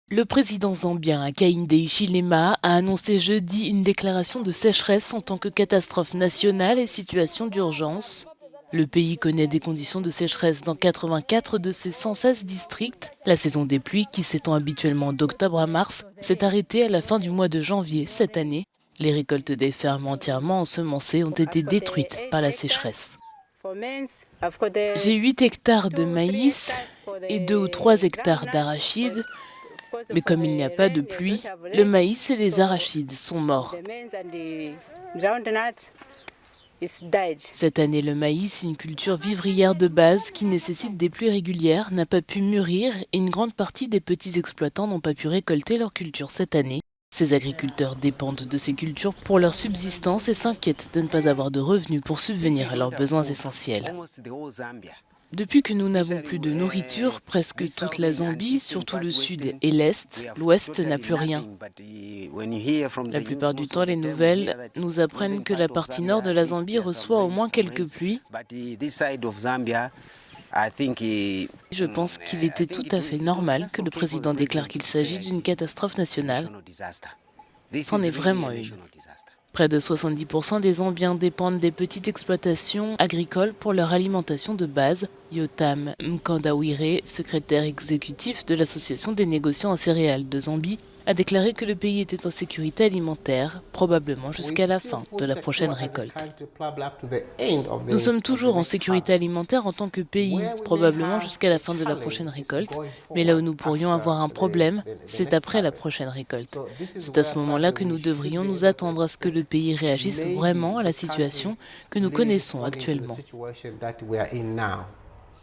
Le président zambien Hakainde Hichilema a annoncé jeudi une déclaration de sécheresse en tant que catastrophe nationale et situation d'urgence. Le pays connaît des conditions de sécheresse dans 84 de ses 116 districts. La saison des pluies, qui s'étend habituellement d'octobre à mars, s'est arrêtée à la fin du mois de janvier cette année. Les récoltes des fermes entièrement ensemencées ont été détruites par la sécheresse. J'ai 8 hectares de maïs et 2 ou 3 hectares d'arachides. Mais comme il n'y a pas de pluie, le maïs et les arachides sont morts. Cette année, le maïs, une culture vivrière de base qui nécessite des pluies régulières, n'a pas pu mûrir et une grande partie des petits exploitants n'ont pas pu récolter leur culture cette année. Ces agriculteurs dépendent de ces cultures pour leur subsistance et s'inquiètent de ne pas avoir de revenus pour subvenir à leurs besoins essentiels. Depuis que nous n'avons plus de nourriture, presque toute la Zambie, surtout le sud et l'est, l'ouest n'a plus rien. La plupart du temps, les nouvelles nous apprennent que la partie nord de la Zambie reçoit au moins quelques pluies. Je pense qu'il était tout à fait normal que le président déclare qu'il s'agit d'une catastrophe nationale. C'en est vraiment une. Près de 70% des Zambiens dépendent des petites exploitations agricoles pour leur alimentation de base. Yotam Mkandawire, secrétaire exécutif de l'Association des négociants en céréales de Zambie, a déclaré que le pays était en sécurité alimentaire, probablement jusqu'à la fin de la prochaine récolte. Nous sommes toujours en sécurité alimentaire en tant que pays, probablement jusqu'à la fin de la prochaine récolte, mais là où nous pourrions avoir un problème, c'est après la prochaine récolte. C'est à ce moment-là que nous devrions nous attendre à ce que le pays réagisse vraiment à la situation que nous connaissons actuellement.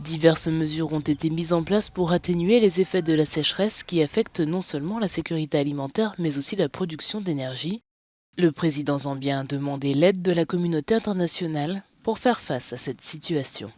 Diverses mesures ont été mises en place pour atténuer les effets de la sécheresse qui affectent non seulement la sécurité alimentaire, mais aussi la production d'énergie. Le président zambien a demandé l'aide de la communauté internationale pour faire face à cette situation.